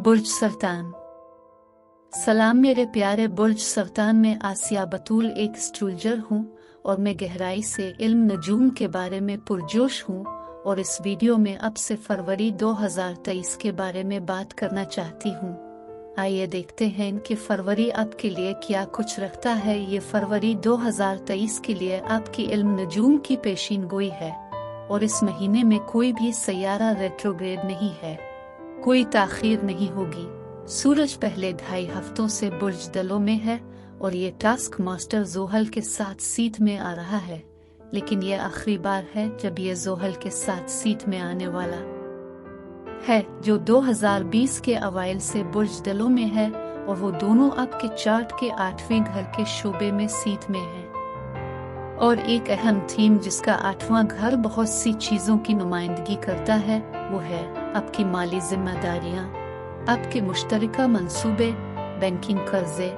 बुर्ज सरतान। सलाम मेरे प्यारे बुर्ज सरतान में आसिया बतूल एक एस्ट्रोलॉजर हूँ और मैं गहराई से इल्म नजूम के बारे में पुरजोश हूँ और इस वीडियो में अब से फरवरी 2023 के बारे में बात करना चाहती हूँ। आइए देखते हैं कि फरवरी आपके लिए क्या कुछ रखता है। ये फरवरी 2023 के लिए आपकी इल्म नजूम की पेशीन गोई है और इस महीने में कोई भी सैयारा रेट्रोग्रेड नहीं है, कोई ताखीर नहीं होगी। सूरज पहले 2.5 हफ्तों से बुर्ज दलों में है और ये टास्क मास्टर जोहल के साथ सीट में आ रहा है, लेकिन ये आखिरी बार है जब ये जोहल के साथ सीट में आने वाला है, जो 2020 के अवाइल से बुर्ज दलों में है और वो दोनों आपके चार्ट के 8वें घर के शोबे में सीट में है। और एक अहम थीम जिसका 8वां घर बहुत सी चीजों की नुमाइंदगी करता है वो है आपकी माली जिम्मेदारियां, आपके मुश्तरका मंसूबे, बैंकिंग कर्जे।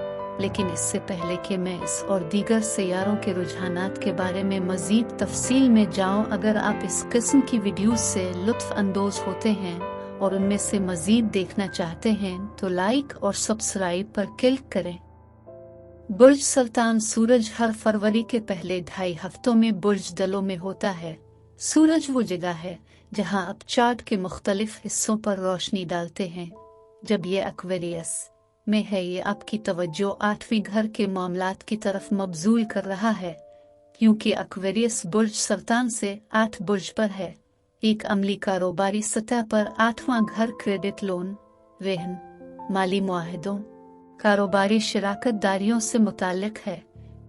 लेकिन इससे पहले कि मैं इस और दीगर सैयारों के रुझानात के बारे में मजीद तफसील में जाऊं, अगर आप इस किस्म की वीडियोस से लुत्फ अंदोज होते हैं और उनमें से मजीद देखना चाहते हैं तो लाइक और सब्सक्राइब पर क्लिक करें। बुर्ज सरतान सूरज हर फरवरी के पहले 2.5 हफ्तों में बुर्ज दलों में होता है। सूरज वो जगह है जहां आप चार्ट के मुख्तलिफ हिस्सों पर रोशनी डालते हैं। जब ये एक्वेरियस में है, ये आपकी तवज्जो 8वें घर के मामलात की तरफ मबजूल कर रहा है, क्योंकि एक्वेरियस बुर्ज सरतान से 8 बुर्ज पर है। एक अमली कारोबारी सतह पर 8वां घर क्रेडिट, लोन, रहन, माली मुआहदों, कारोबारी शराकतदारियों से मुताल्लिक है।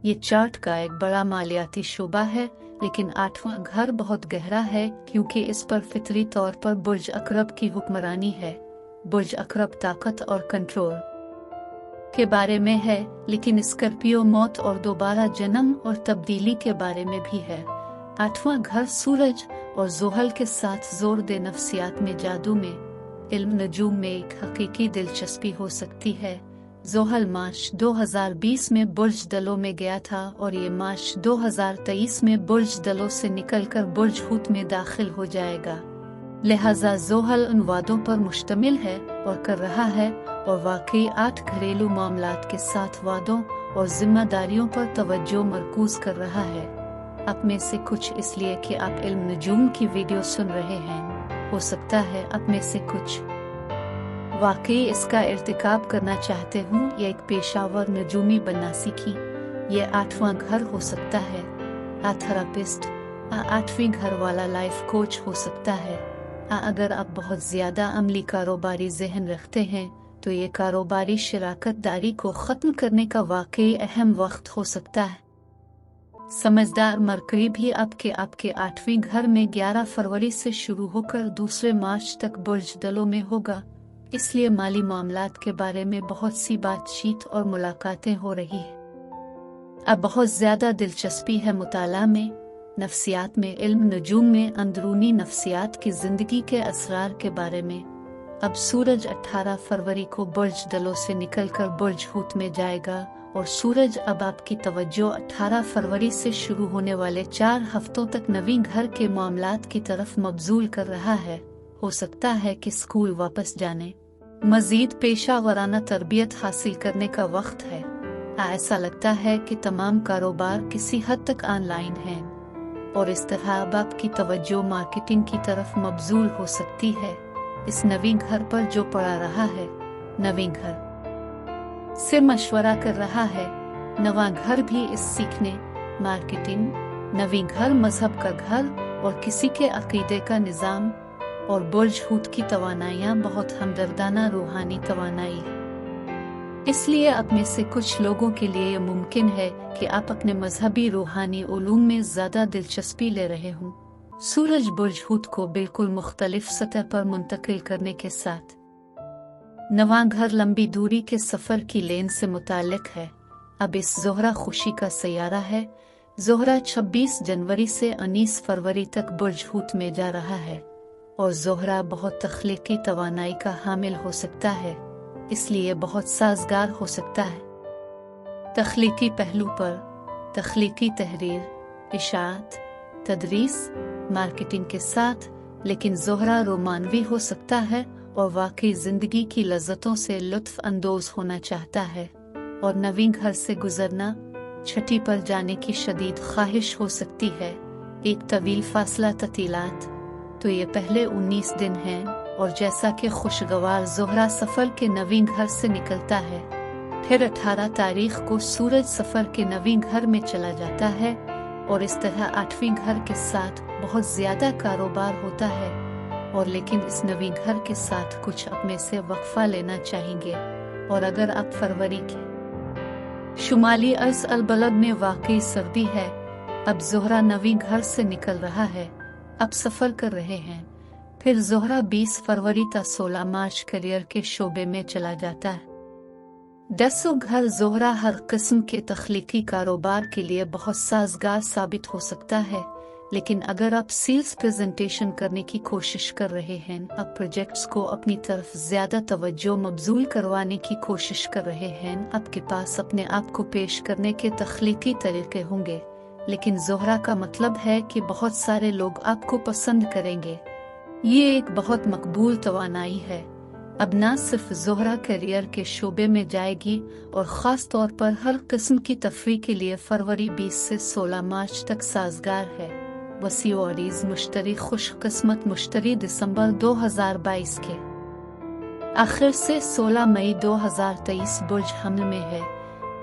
ये चार्ट का एक बड़ा मालियाती शोबा है, लेकिन 8वां घर बहुत गहरा है क्योंकि इस पर फितरी तौर पर बुर्ज अकरब की हुक्मरानी है। बुर्ज अकरब ताकत और कंट्रोल के बारे में है, लेकिन स्कॉर्पियो मौत और दोबारा जन्म और तब्दीली के बारे में भी है। 8वां घर सूरज और जोहल के साथ जोर दे नफ्सियात में, जादू में, इल्म नजूम में एक हकीकी दिलचस्पी हो सकती है। जोहल मार्च 2020 में बुर्ज दलों में गया था और ये मार्च 2023 में बुर्ज दलों से निकलकर बुर्ज हूत में दाखिल हो जाएगा। लिहाजा जोहल उन वादों पर मुश्तमिल है और कर रहा है और वाकई 8 घरेलू मामलात के साथ वादों और जिम्मेदारियों पर तवज्जो मरकूज कर रहा है। आप में से कुछ इसलिए कि आप इल्म नजूम की वीडियो सुन रहे हैं, हो सकता है आप में से कुछ वाकई इसका इर्तिकाब करना चाहते हूँ या एक पेशावर नजूमी बनना सीखी। ये 8वां घर हो सकता है, थेरापिस्ट, 8वीं घर वाला लाइफ कोच हो सकता है। अगर आप बहुत ज्यादा अमली कारोबारी जहन रखते हैं तो ये कारोबारी शराकतदारी को खत्म करने का वाकई अहम वक्त हो सकता है। समझदार मरकरी भी आपके 8वें घर में 11 फरवरी से शुरू होकर 2 मार्च तक बुर्ज दलों में होगा, इसलिए माली मामलात के बारे में बहुत सी बातचीत और मुलाकातें हो रही है। अब बहुत ज्यादा दिलचस्पी है मुताला में, नफ्सियात में, इल्म नजूम में, अंदरूनी नफ्सियात की जिंदगी के असरार के बारे में। अब सूरज 18 फरवरी को बुर्ज दलों से निकलकर बुर्ज हूत में जाएगा और सूरज अब आपकी तवज्जो 18 फरवरी से शुरू होने वाले 4 हफ्तों तक नवीं घर के मामलात की तरफ मबजूल कर रहा है। हो सकता है कि स्कूल वापस जाने, मजीद पेशा वराना तरबियत हासिल करने का वक्त है। ऐसा लगता है कि तमाम कारोबार किसी हद तक ऑनलाइन हैं और इस तरह अब आपकी तवज्जो मार्केटिंग की तरफ मबजूल हो सकती है। इस नवीं घर पर जो पड़ा रहा है, नवीं घर से मशवरा कर रहा है। नवा घर भी इस सीखने, मार्केटिंग, नवीं घर मजहब का घर और किसी के अकीदे का निज़ाम और बुर्ज हूत की तवानाइयाँ बहुत हमदर्दाना रूहानी तवानाई है। इसलिए आप में से कुछ लोगों के लिए यह मुमकिन है कि आप अपने मजहबी रूहानी उलूम में ज्यादा दिलचस्पी ले रहे हों। सूरज बुर्ज हूत को बिल्कुल मुख्तलिफ सतह पर मुंतकिल करने के साथ नवां घर लंबी दूरी के सफर की लेन से मुताल्लिक है। अब इस जोहरा खुशी का सैयारा है। जोहरा 26 जनवरी से 19 फरवरी तक बुर्ज हूत में जा रहा है और जोहरा बहुत तख्लीकी तवानाई का हामिल हो सकता है, इसलिए बहुत साजगार हो सकता है। तख्लीकी पहलू पर तख्लीकी तहरीर, इशाअत, तदरीस, मार्केटिंग के साथ, लेकिन जोहरा रोमानवी हो सकता है और वाकई जिंदगी की लज्जतों से लुत्फ अंदोज होना चाहता है और नवी घर से गुजरना छठी पर जाने की शदीद ख्वाहिश हो सकती है, एक तवील फासला ततीलात, तो ये पहले 19 दिन हैं और जैसा कि खुशगवार ज़ोहरा सफ़र के नवी घर से निकलता है, फिर 18 तारीख को सूरज सफ़र के नवी घर में चला जाता है और इस तरह 8वीं घर के साथ बहुत ज़्यादा कारोबार होता है। और लेकिन इस नवी घर के साथ कुछ अपने से वक्फा लेना चाहेंगे। और अगर आप फरवरी के शुमाली अर्ज अलबलद में वाकई सर्दी है, अब ज़ोहरा नवी घर से निकल रहा है, अब सफ़र कर रहे हैं, फिर ज़ोहरा 20 फरवरी ta 16 मार्च करियर के शोबे में चला जाता है। 10 घर ज़ोहरा हर किस्म के तख्लीकी कारोबार के लिए बहुत साजगार साबित हो सकता है, लेकिन अगर आप सेल्स प्रेजेंटेशन करने की कोशिश कर रहे हैं, अब प्रोजेक्ट्स को अपनी तरफ ज़्यादा तवज्जो मबजूल करवाने की कोशिश कर रहे हैं, आपके पास अपने आप को पेश करने के तख्लीकी तरीके होंगे, लेकिन ज़ोहरा का मतलब है कि बहुत सारे लोग आपको पसंद करेंगे। ये एक बहुत मकबूल तवानाई है। अब न सिर्फ ज़ोहरा करियर के शोबे में जाएगी और ख़ास तौर पर हर किस्म की तफरी के लिए फरवरी 20 से 16 मार्च तक साजगार है। वसी और अरीज़ मुश्तरी खुशकिस्मत मुश्तरी दिसंबर 2022 के आखिर से 16 मई 2023 बुर्ज हमल में है।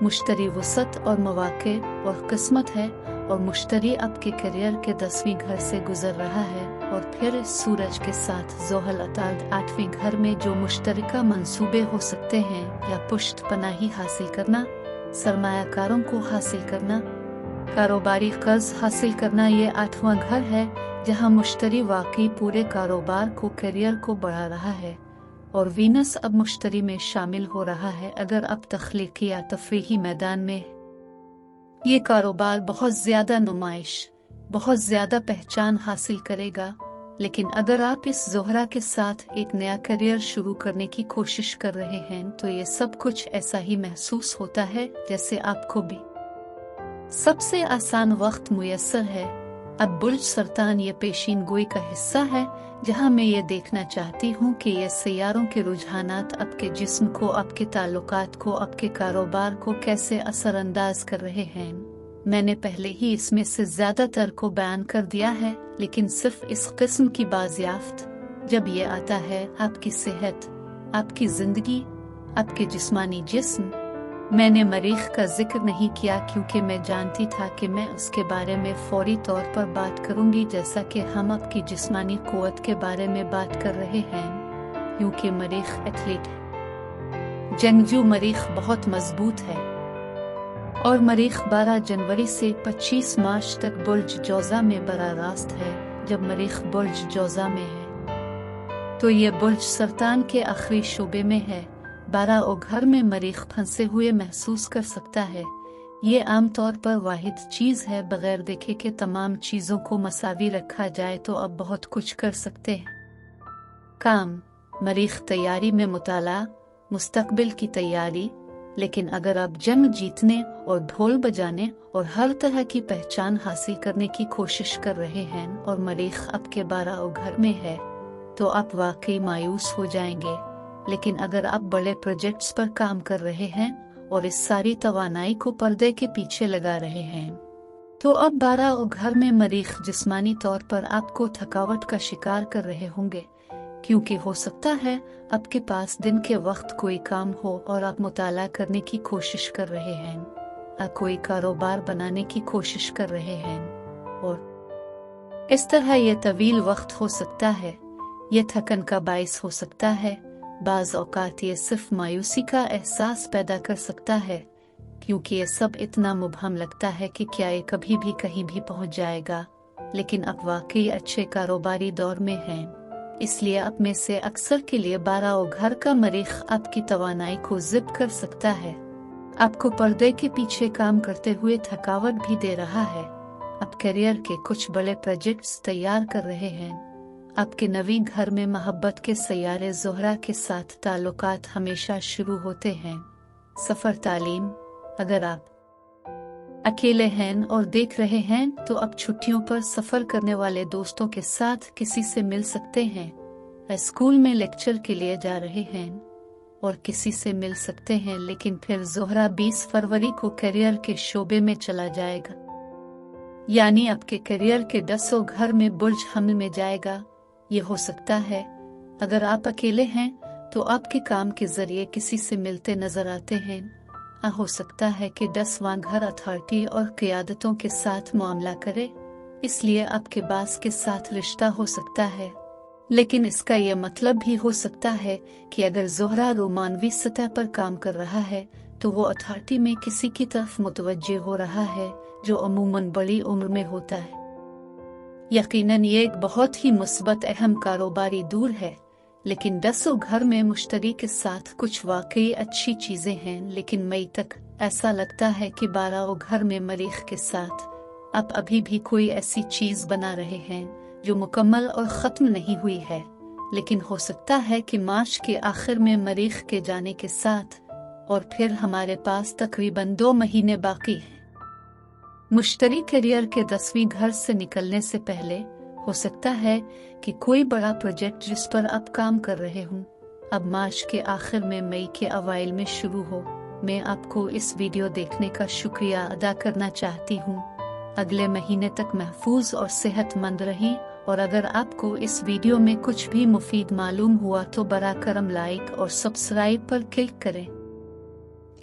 मुश्तरी वसत और मौक़े और किस्मत है और मुश्तरी आपके करियर के 10वीं घर से गुजर रहा है और फिर सूरज के साथ ज़ोहल अताद 8वीं घर में जो मुश्तरका मंसूबे हो सकते हैं, या पुश्त पनाही हासिल करना, सरमायाकारों को हासिल करना, कारोबारी कर्ज हासिल करना। ये 8वां घर है जहां मुश्तरी वाकई पूरे कारोबार को करियर को बढ़ा रहा है और वीनस अब मुश्तरी में शामिल हो रहा है। अगर अब तख्लीकी या तफरीही मैदान में ये कारोबार बहुत ज़्यादा नुमाइश, बहुत ज़्यादा पहचान हासिल करेगा, लेकिन अगर आप इस ज़ोहरा के साथ एक नया करियर शुरू करने की कोशिश कर रहे हैं, तो ये सब कुछ ऐसा ही महसूस होता है जैसे आपको भी सबसे आसान वक्त मुयस्सर है। अब बुर्ज सरतान ये पेशीन गोई का हिस्सा है जहां मैं ये देखना चाहती हूँ कि ये सैयारों के रुझानात आपके जिस्म को, आपके ताल्लुकात को, आपके कारोबार को कैसे असरअंदाज कर रहे हैं। मैंने पहले ही इसमें से ज्यादातर को बयान कर दिया है, लेकिन सिर्फ इस किस्म की बाजियाफ्त जब ये आता है आपकी सेहत, आपकी जिंदगी, आपके जिस्मानी जिस्म। मैंने मरीख का जिक्र नहीं किया क्योंकि मैं जानती था कि मैं उसके बारे में फौरी तौर पर बात करूंगी, जैसा कि हम आपकी जिस्मानी कुव्वत के बारे में बात कर रहे हैं, क्योंकि मरीख एथलीट है। जंगजू मरीख बहुत मजबूत है और मरीख 12 जनवरी से 25 मार्च तक बुर्ज जौजा में बराह रास्त है। जब मरीख बुर्ज जौजा में है तो ये बुर्ज सरतान के आखिरी शोबे में है। 12 और घर में मरीख फंसे हुए महसूस कर सकता है। ये आमतौर पर वाहिद चीज़ है, बगैर देखे के तमाम चीज़ों को मसावी रखा जाए तो अब बहुत कुछ कर सकते हैं। काम, मरीख तैयारी में मुताला, मुस्तकबिल की तैयारी। लेकिन अगर आप जंग जीतने और ढोल बजाने और हर तरह की पहचान हासिल करने की कोशिश कर रहे हैं और मरीख आपके 12 और घर में है, तो आप वाकई मायूस हो जाएंगे। लेकिन अगर आप बड़े प्रोजेक्ट्स पर काम कर रहे हैं और इस सारी तवानाई को पर्दे के पीछे लगा रहे हैं, तो अब 12 और घर में मरीख जिस्मानी तौर पर आपको थकावट का शिकार कर रहे होंगे, क्योंकि हो सकता है आपके पास दिन के वक्त कोई काम हो और आप मुताला करने की कोशिश कर रहे हैं, आप कोई कारोबार बनाने की कोशिश कर रहे हैं, और इस तरह ये तवील वक्त हो सकता है। ये थकन का बाइस हो सकता है। बाज़ औक़ात ये सिर्फ मायूसी का एहसास पैदा कर सकता है, क्योंकि ये सब इतना मुबहम लगता है कि क्या ये कभी भी कहीं भी पहुंच जाएगा। लेकिन आप वाकई अच्छे कारोबारी दौर में हैं, इसलिए आप में से अक्सर के लिए 12 और घर का मरीख आपकी तवानाई को ज़िब कर सकता है। आपको पर्दे के पीछे काम करते हुए थकावट भी दे रहा है। आप करियर के कुछ बड़े प्रोजेक्ट्स तैयार कर रहे हैं। आपके नवी घर में मोहब्बत के सैयारे ज़ोहरा के साथ ताल्लुकात हमेशा शुरू होते हैं। सफ़र, तालीम। अगर आप अकेले हैं और देख रहे हैं तो अब छुट्टियों पर सफ़र करने वाले दोस्तों के साथ किसी से मिल सकते हैं। स्कूल में लेक्चर के लिए जा रहे हैं और किसी से मिल सकते हैं, लेकिन फिर ज़ोहरा 20 फरवरी को करियर के शोबे में चला जाएगा, यानी आपके करियर के 10 घर में बुर्ज हमल में जाएगा। ये हो सकता है अगर आप अकेले हैं तो आपके काम के जरिए किसी से मिलते नजर आते हैं। हो सकता है कि 10वां घर अथॉरिटी और क़यादतों के साथ मामला करे, इसलिए आपके बास के साथ रिश्ता हो सकता है। लेकिन इसका यह मतलब भी हो सकता है कि अगर ज़ोहरा रोमानवी सतह पर काम कर रहा है तो वो अथॉरिटी में किसी की तरफ मुतवज्जे हो रहा है, जो अमूमन बड़ी उम्र में होता है। यकीनन ये एक बहुत ही मुस्बत अहम कारोबारी दूर है, लेकिन 10 घर में मुश्तरी के साथ कुछ वाकई अच्छी चीजें हैं। लेकिन मई तक ऐसा लगता है कि 12 घर में मरीख के साथ आप अभी भी कोई ऐसी चीज बना रहे हैं जो मुकम्मल और ख़त्म नहीं हुई है। लेकिन हो सकता है कि मार्च के आखिर में मरीख के जाने के साथ और फिर हमारे पास तकरीबन 2 महीने बाकी हैं। मुश्तरी करियर के 10वीं घर से निकलने से पहले हो सकता है कि कोई बड़ा प्रोजेक्ट जिस पर आप काम कर रहे हों अब मार्च के आखिर में मई के अवाइल में शुरू हो। मैं आपको इस वीडियो देखने का शुक्रिया अदा करना चाहती हूँ। अगले महीने तक महफूज और सेहतमंद रहें, और अगर आपको इस वीडियो में कुछ भी मुफीद मालूम हुआ तो बरा करम लाइक और सब्सक्राइब पर क्लिक करें।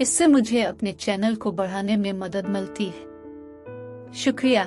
इससे मुझे अपने चैनल को बढ़ाने में मदद मिलती है। शुक्रिया।